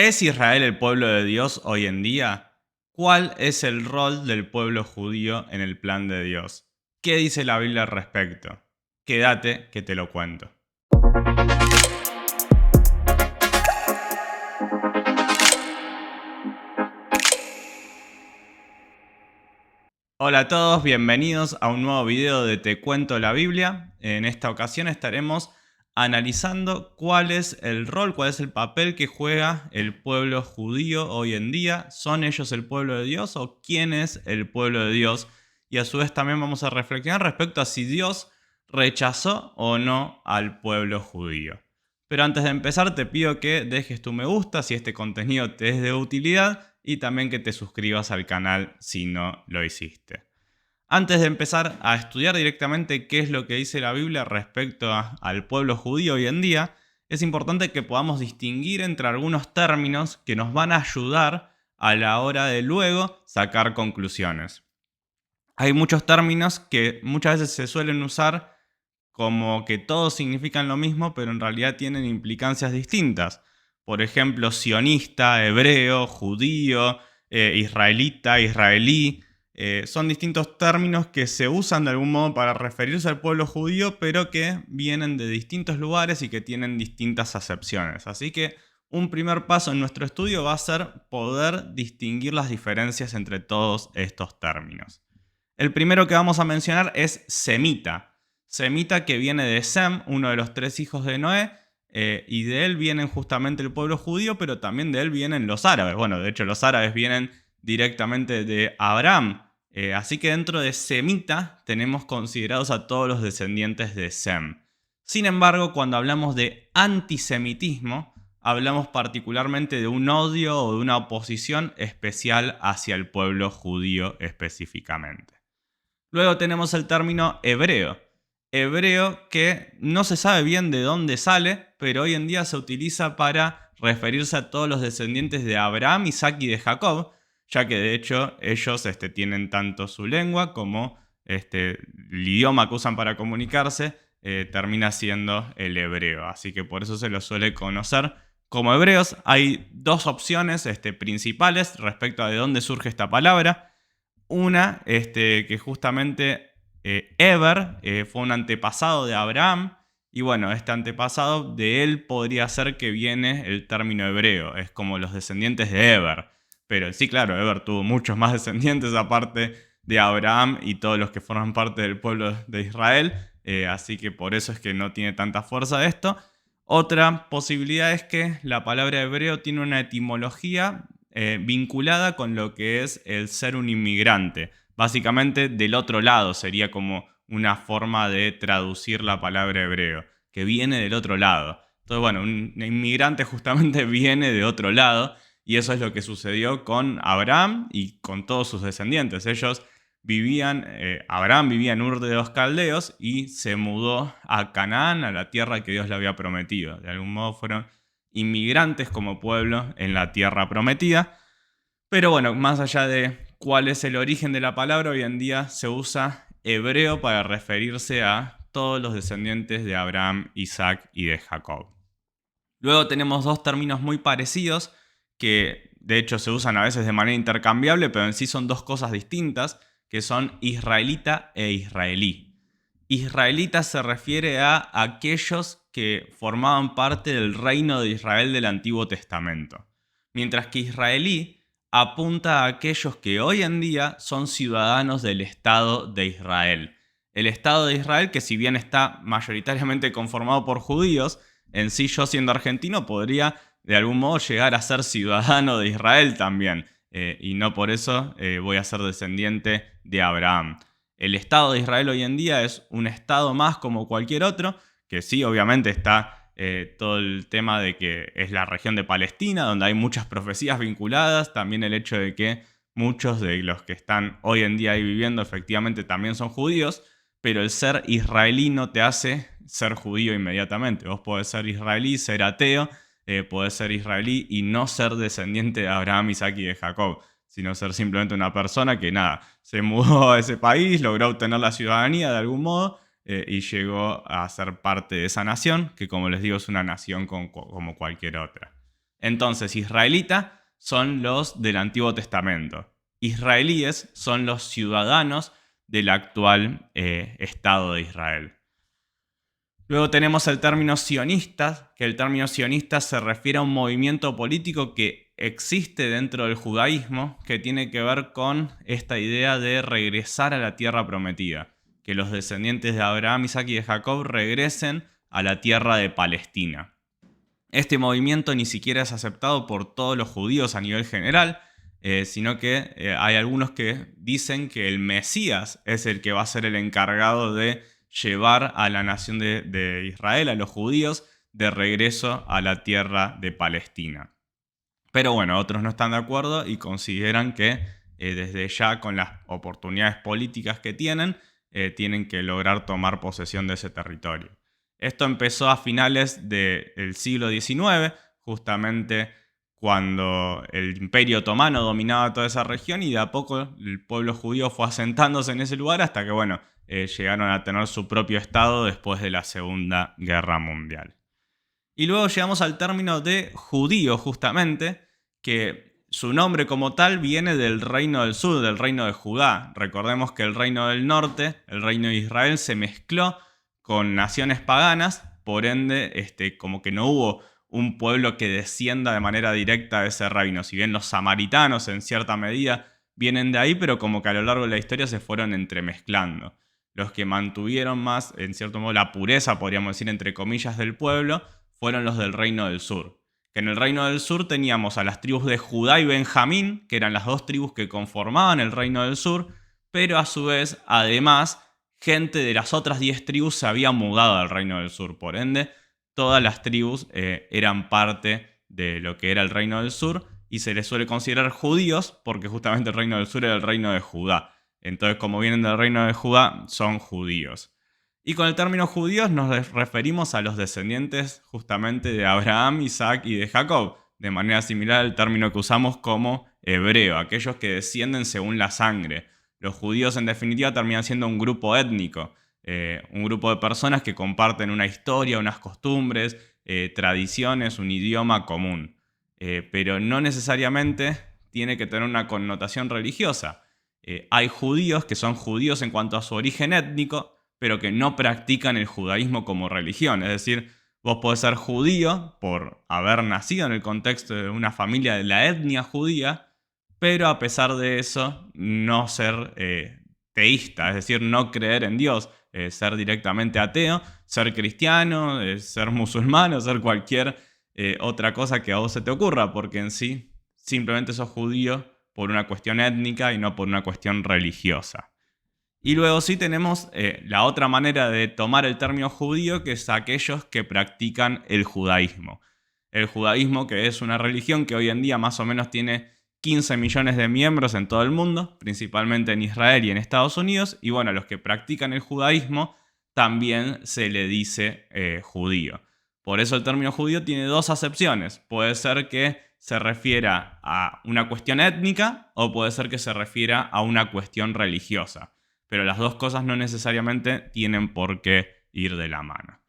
¿Es Israel el pueblo de Dios hoy en día? ¿Cuál es el rol del pueblo judío en el plan de Dios? ¿Qué dice la Biblia al respecto? Quédate que te lo cuento. Hola a todos, bienvenidos a un nuevo video de Te Cuento la Biblia. En esta ocasión estaremos analizando cuál es el rol, cuál es el papel que juega el pueblo judío hoy en día. ¿Son ellos el pueblo de Dios o quién es el pueblo de Dios? Y a su vez también vamos a reflexionar respecto a si Dios rechazó o no al pueblo judío. Pero antes de empezar te pido que dejes tu me gusta si este contenido te es de utilidad y también que te suscribas al canal si no lo hiciste. Antes de empezar a estudiar directamente qué es lo que dice la Biblia respecto al pueblo judío hoy en día, es importante que podamos distinguir entre algunos términos que nos van a ayudar a la hora de luego sacar conclusiones. Hay muchos términos que muchas veces se suelen usar como que todos significan lo mismo, pero en realidad tienen implicancias distintas. Por ejemplo, sionista, hebreo, judío, israelita, israelí. Son distintos términos que se usan de algún modo para referirse al pueblo judío, pero que vienen de distintos lugares y que tienen distintas acepciones. Así que un primer paso en nuestro estudio va a ser poder distinguir las diferencias entre todos estos términos. El primero que vamos a mencionar es semita. Semita, que viene de Sem, uno de los tres hijos de Noé, y de él vienen justamente el pueblo judío, pero también de él vienen los árabes. Bueno, de hecho los árabes vienen directamente de Abraham. Así que dentro de semita tenemos considerados a todos los descendientes de Sem. Sin embargo, cuando hablamos de antisemitismo, hablamos particularmente de un odio o de una oposición especial hacia el pueblo judío específicamente. Luego tenemos el término hebreo. Hebreo que no se sabe bien de dónde sale, pero hoy en día se utiliza para referirse a todos los descendientes de Abraham, Isaac y de Jacob, ya que de hecho ellos tienen tanto su lengua como el idioma que usan para comunicarse, termina siendo el hebreo. Así que por eso se los suele conocer como hebreos. Hay dos opciones principales respecto a de dónde surge esta palabra. Una, que justamente Eber fue un antepasado de Abraham, y bueno, este antepasado de él podría ser que viene el término hebreo, es como los descendientes de Eber. Pero sí, claro, Eber tuvo muchos más descendientes aparte de Abraham y todos los que forman parte del pueblo de Israel, así que por eso es que no tiene tanta fuerza esto. Otra posibilidad es que la palabra hebreo tiene una etimología vinculada con lo que es el ser un inmigrante. Básicamente del otro lado sería como una forma de traducir la palabra hebreo, que viene del otro lado. Entonces, bueno, un inmigrante justamente viene de otro lado, y eso es lo que sucedió con Abraham y con todos sus descendientes. Ellos Abraham vivía en Ur de los Caldeos y se mudó a Canaán, a la tierra que Dios le había prometido. De algún modo fueron inmigrantes como pueblo en la tierra prometida. Pero bueno, más allá de cuál es el origen de la palabra, hoy en día se usa hebreo para referirse a todos los descendientes de Abraham, Isaac y de Jacob. Luego tenemos dos términos muy parecidos que de hecho se usan a veces de manera intercambiable, pero en sí son dos cosas distintas, que son israelita e israelí. Israelita se refiere a aquellos que formaban parte del reino de Israel del Antiguo Testamento, mientras que israelí apunta a aquellos que hoy en día son ciudadanos del Estado de Israel. El Estado de Israel, que si bien está mayoritariamente conformado por judíos, en sí yo siendo argentino podría de algún modo llegar a ser ciudadano de Israel también, y no por eso voy a ser descendiente de Abraham. El Estado de Israel hoy en día es un Estado más como cualquier otro, que sí, obviamente está todo el tema de que es la región de Palestina, donde hay muchas profecías vinculadas, también el hecho de que muchos de los que están hoy en día ahí viviendo efectivamente también son judíos, pero el ser israelí no te hace ser judío inmediatamente. Vos podés ser israelí, ser ateo, podés ser israelí y no ser descendiente de Abraham, Isaac y de Jacob, sino ser simplemente una persona que nada, se mudó a ese país, logró obtener la ciudadanía de algún modo y llegó a ser parte de esa nación, que como les digo es una nación como cualquier otra. Entonces, israelita son los del Antiguo Testamento. Israelíes son los ciudadanos del actual Estado de Israel. Luego tenemos el término sionista, que el término sionista se refiere a un movimiento político que existe dentro del judaísmo, que tiene que ver con esta idea de regresar a la tierra prometida, que los descendientes de Abraham, Isaac y de Jacob regresen a la tierra de Palestina. Este movimiento ni siquiera es aceptado por todos los judíos a nivel general, sino que hay algunos que dicen que el Mesías es el que va a ser el encargado de llevar a la nación de Israel, a los judíos, de regreso a la tierra de Palestina. Pero bueno, otros no están de acuerdo y consideran que desde ya, con las oportunidades políticas que tienen que lograr tomar posesión de ese territorio. Esto empezó a finales del siglo XIX, justamente cuando el Imperio Otomano dominaba toda esa región, y de a poco el pueblo judío fue asentándose en ese lugar hasta que, bueno, llegaron a tener su propio estado después de la Segunda Guerra Mundial. Y luego llegamos al término de judío, justamente, que su nombre como tal viene del reino del sur, del reino de Judá. Recordemos que el reino del norte, el reino de Israel, se mezcló con naciones paganas, por ende, como que no hubo un pueblo que descienda de manera directa de ese reino. Si bien los samaritanos en cierta medida vienen de ahí, pero como que a lo largo de la historia se fueron entremezclando. Los que mantuvieron más, en cierto modo, la pureza, podríamos decir, entre comillas, del pueblo, fueron los del reino del sur. Que en el reino del sur teníamos a las tribus de Judá y Benjamín, que eran las dos tribus que conformaban el reino del sur, pero a su vez, además, gente de las otras 10 tribus se había mudado al reino del sur. Por ende, todas las tribus eran parte de lo que era el reino del sur, y se les suele considerar judíos porque justamente el reino del sur era el reino de Judá. Entonces, como vienen del reino de Judá, son judíos. Y con el término judíos nos referimos a los descendientes justamente de Abraham, Isaac y de Jacob, de manera similar al término que usamos como hebreo, aquellos que descienden según la sangre. Los judíos, en definitiva, terminan siendo un grupo étnico, un grupo de personas que comparten una historia, unas costumbres, tradiciones, un idioma común. Pero no necesariamente tiene que tener una connotación religiosa. Hay judíos que son judíos en cuanto a su origen étnico, pero que no practican el judaísmo como religión. Es decir, vos podés ser judío por haber nacido en el contexto de una familia de la etnia judía, pero a pesar de eso no ser teísta, es decir, no creer en Dios, ser directamente ateo, ser cristiano, ser musulmán o ser cualquier otra cosa que a vos se te ocurra, porque en sí simplemente sos judío por una cuestión étnica y no por una cuestión religiosa. Y luego sí tenemos la otra manera de tomar el término judío, que es aquellos que practican el judaísmo. El judaísmo, que es una religión que hoy en día más o menos tiene 15 millones de miembros en todo el mundo, principalmente en Israel y en Estados Unidos. Y bueno, a los que practican el judaísmo también se le dice judío. Por eso el término judío tiene dos acepciones. Puede ser que se refiera a una cuestión étnica o puede ser que se refiera a una cuestión religiosa. Pero las dos cosas no necesariamente tienen por qué ir de la mano.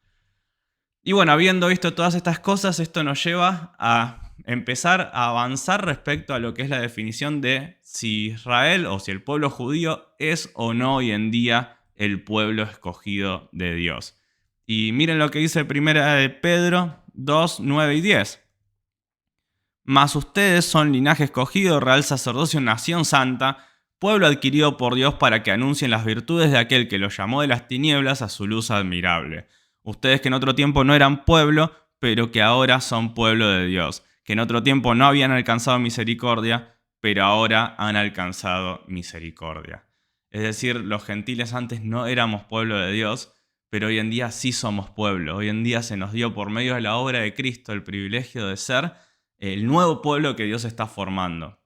Y bueno, habiendo visto todas estas cosas, esto nos lleva a empezar a avanzar respecto a lo que es la definición de si Israel o si el pueblo judío es o no hoy en día el pueblo escogido de Dios. Y miren lo que dice 1 de Pedro 2, 9 y 10. Mas ustedes son linaje escogido, real sacerdocio, nación santa, pueblo adquirido por Dios para que anuncien las virtudes de aquel que los llamó de las tinieblas a su luz admirable. Ustedes que en otro tiempo no eran pueblo, pero que ahora son pueblo de Dios. Que en otro tiempo no habían alcanzado misericordia, pero ahora han alcanzado misericordia. Es decir, los gentiles antes no éramos pueblo de Dios, pero hoy en día sí somos pueblo. Hoy en día se nos dio por medio de la obra de Cristo el privilegio de ser el nuevo pueblo que Dios está formando.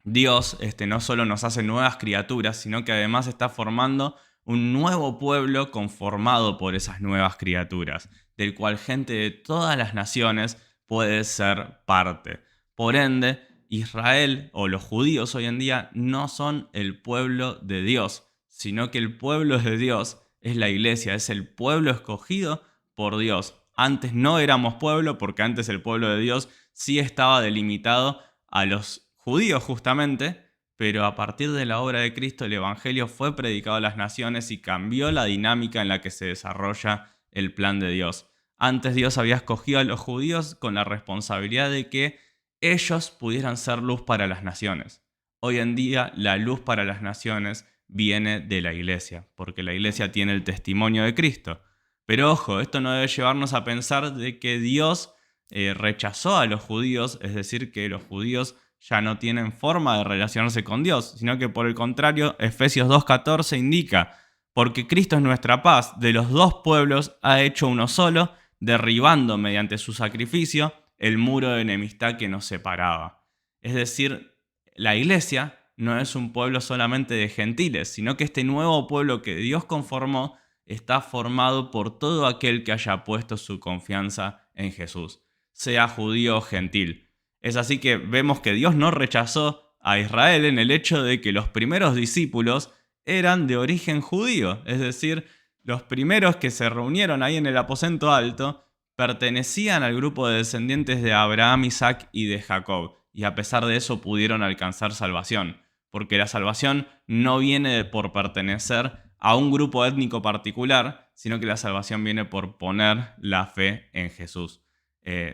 Dios no solo nos hace nuevas criaturas, sino que además está formando un nuevo pueblo conformado por esas nuevas criaturas, del cual gente de todas las naciones puede ser parte. Por ende, Israel o los judíos hoy en día no son el pueblo de Dios, sino que el pueblo de Dios es la iglesia, es el pueblo escogido por Dios. Antes no éramos pueblo porque antes el pueblo de Dios sí estaba delimitado a los judíos justamente, pero a partir de la obra de Cristo el Evangelio fue predicado a las naciones y cambió la dinámica en la que se desarrolla el plan de Dios. Antes Dios había escogido a los judíos con la responsabilidad de que ellos pudieran ser luz para las naciones. Hoy en día la luz para las naciones viene de la iglesia, porque la iglesia tiene el testimonio de Cristo. Pero ojo, esto no debe llevarnos a pensar de que Dios rechazó a los judíos, es decir, que los judíos ya no tienen forma de relacionarse con Dios, sino que por el contrario, Efesios 2:14 indica, porque Cristo es nuestra paz, de los dos pueblos ha hecho uno solo, derribando mediante su sacrificio el muro de enemistad que nos separaba. Es decir, la iglesia no es un pueblo solamente de gentiles, sino que este nuevo pueblo que Dios conformó está formado por todo aquel que haya puesto su confianza en Jesús, sea judío o gentil. Es así que vemos que Dios no rechazó a Israel en el hecho de que los primeros discípulos eran de origen judío, es decir, los primeros que se reunieron ahí en el aposento alto pertenecían al grupo de descendientes de Abraham, Isaac y de Jacob, y a pesar de eso pudieron alcanzar salvación, porque la salvación no viene por pertenecer a un grupo étnico particular, sino que la salvación viene por poner la fe en Jesús.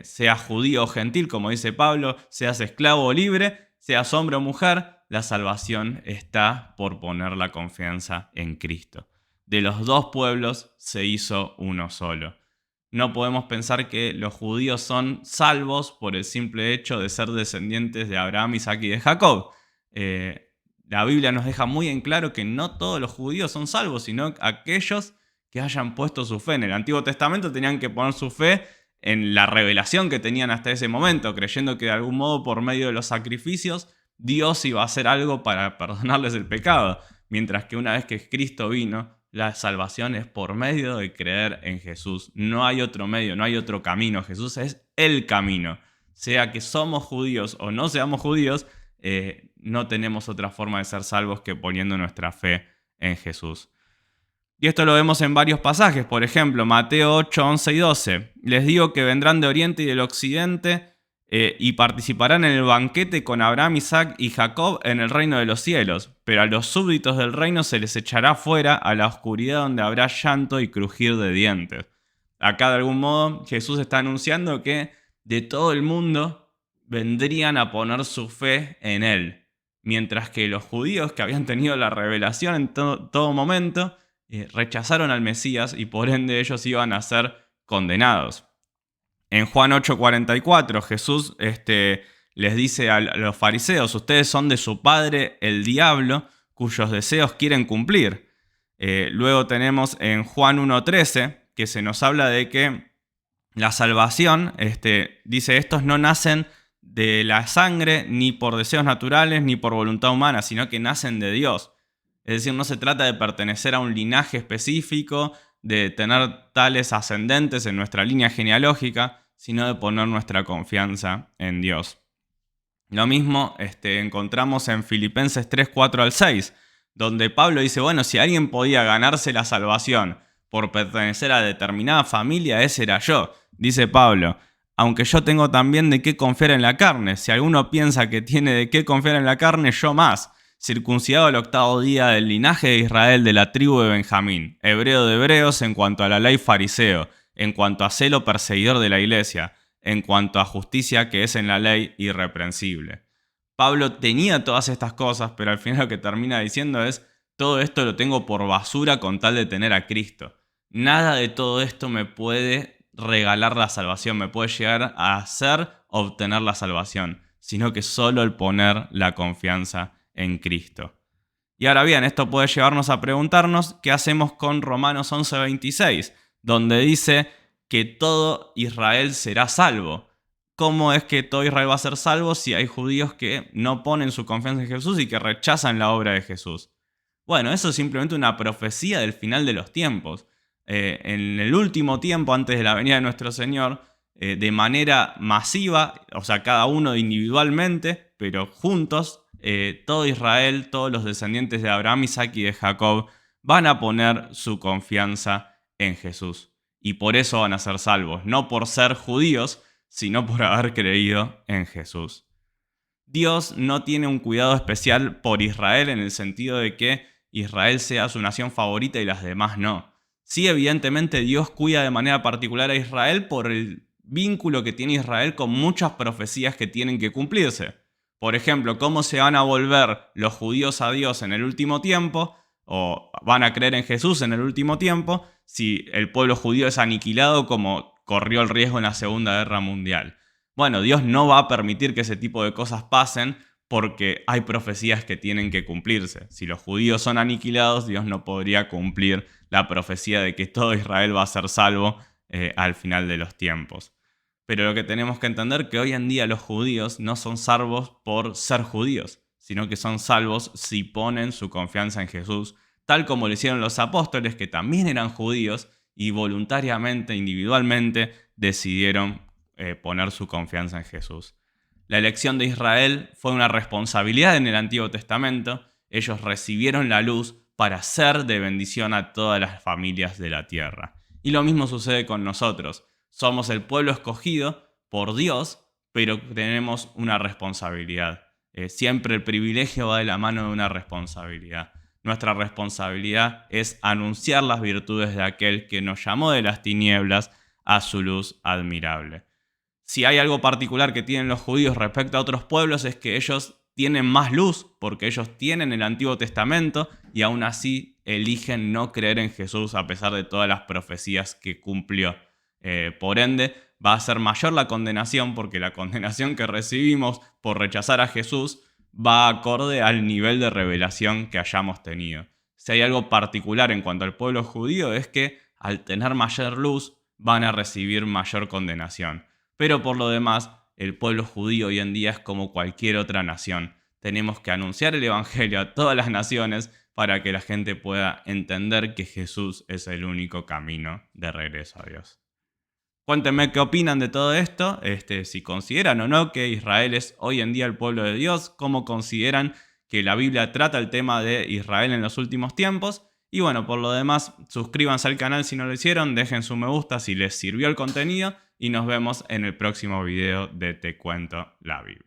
Seas judío o gentil, como dice Pablo, seas esclavo o libre, seas hombre o mujer, la salvación está por poner la confianza en Cristo. De los dos pueblos se hizo uno solo. No podemos pensar que los judíos son salvos por el simple hecho de ser descendientes de Abraham, Isaac y de Jacob. La Biblia nos deja muy en claro que no todos los judíos son salvos, sino aquellos que hayan puesto su fe. En el Antiguo Testamento tenían que poner su fe en la revelación que tenían hasta ese momento, creyendo que de algún modo por medio de los sacrificios Dios iba a hacer algo para perdonarles el pecado, mientras que una vez que Cristo vino, la salvación es por medio de creer en Jesús. No hay otro medio, no hay otro camino. Jesús es el camino. Sea que somos judíos o no seamos judíos, no tenemos otra forma de ser salvos que poniendo nuestra fe en Jesús. Y esto lo vemos en varios pasajes, por ejemplo, Mateo 8, 11 y 12. Les digo que vendrán de oriente y del occidente y participarán en el banquete con Abraham, Isaac y Jacob en el reino de los cielos. Pero a los súbditos del reino se les echará fuera a la oscuridad donde habrá llanto y crujir de dientes. Acá de algún modo Jesús está anunciando que de todo el mundo vendrían a poner su fe en Él. Mientras que los judíos que habían tenido la revelación en todo momento rechazaron al Mesías y por ende ellos iban a ser condenados. En Juan 8:44 Jesús les dice a los fariseos, ustedes son de su padre el diablo, cuyos deseos quieren cumplir. Luego tenemos en Juan 1:13 que se nos habla de que la salvación, dice, estos no nacen de la sangre ni por deseos naturales ni por voluntad humana, sino que nacen de Dios. Es decir, no se trata de pertenecer a un linaje específico, de tener tales ascendentes en nuestra línea genealógica, sino de poner nuestra confianza en Dios. Lo mismo encontramos en Filipenses 3, 4 al 6, donde Pablo dice, bueno, si alguien podía ganarse la salvación por pertenecer a determinada familia, ese era yo. Dice Pablo, aunque yo tengo también de qué confiar en la carne. Si alguno piensa que tiene de qué confiar en la carne, yo más. Circuncidado el 8º día del linaje de Israel, de la tribu de Benjamín, hebreo de hebreos en cuanto a la ley fariseo, en cuanto a celo perseguidor de la iglesia, en cuanto a justicia que es en la ley irreprensible. Pablo tenía todas estas cosas, pero al final lo que termina diciendo es, todo esto lo tengo por basura con tal de tener a Cristo. Nada de todo esto me puede regalar la salvación, me puede llegar a hacer obtener la salvación, sino que solo el poner la confianza en Cristo. Y ahora bien, esto puede llevarnos a preguntarnos qué hacemos con Romanos 11:26, donde dice que todo Israel será salvo. ¿Cómo es que todo Israel va a ser salvo si hay judíos que no ponen su confianza en Jesús y que rechazan la obra de Jesús? Bueno, eso es simplemente una profecía del final de los tiempos. En el último tiempo, antes de la venida de nuestro Señor, de manera masiva, o sea, cada uno individualmente, pero juntos, todo Israel, todos los descendientes de Abraham, Isaac y de Jacob, van a poner su confianza en Jesús. Y por eso van a ser salvos, no por ser judíos, sino por haber creído en Jesús. Dios no tiene un cuidado especial por Israel en el sentido de que Israel sea su nación favorita y las demás no. Sí, evidentemente Dios cuida de manera particular a Israel por el vínculo que tiene Israel con muchas profecías que tienen que cumplirse. Por ejemplo, cómo se van a volver los judíos a Dios en el último tiempo, o van a creer en Jesús en el último tiempo, si el pueblo judío es aniquilado como corrió el riesgo en la Segunda Guerra Mundial. Bueno, Dios no va a permitir que ese tipo de cosas pasen porque hay profecías que tienen que cumplirse. Si los judíos son aniquilados, Dios no podría cumplir la profecía de que todo Israel va a ser salvo al final de los tiempos. Pero lo que tenemos que entender es que hoy en día los judíos no son salvos por ser judíos, sino que son salvos si ponen su confianza en Jesús, tal como lo hicieron los apóstoles, que también eran judíos y voluntariamente, individualmente, decidieron poner su confianza en Jesús. La elección de Israel fue una responsabilidad en el Antiguo Testamento. Ellos recibieron la luz para ser de bendición a todas las familias de la tierra. Y lo mismo sucede con nosotros. Somos el pueblo escogido por Dios, pero tenemos una responsabilidad. Siempre el privilegio va de la mano de una responsabilidad. Nuestra responsabilidad es anunciar las virtudes de aquel que nos llamó de las tinieblas a su luz admirable. Si hay algo particular que tienen los judíos respecto a otros pueblos es que ellos tienen más luz porque ellos tienen el Antiguo Testamento y aún así eligen no creer en Jesús a pesar de todas las profecías que cumplió. Por ende, va a ser mayor la condenación porque la condenación que recibimos por rechazar a Jesús va acorde al nivel de revelación que hayamos tenido. Si hay algo particular en cuanto al pueblo judío es que al tener mayor luz van a recibir mayor condenación. Pero por lo demás, el pueblo judío hoy en día es como cualquier otra nación. Tenemos que anunciar el evangelio a todas las naciones para que la gente pueda entender que Jesús es el único camino de regreso a Dios. Cuéntenme qué opinan de todo esto, si consideran o no que Israel es hoy en día el pueblo de Dios, cómo consideran que la Biblia trata el tema de Israel en los últimos tiempos. Y bueno, por lo demás, suscríbanse al canal si no lo hicieron, dejen su me gusta si les sirvió el contenido y nos vemos en el próximo video de Te Cuento la Biblia.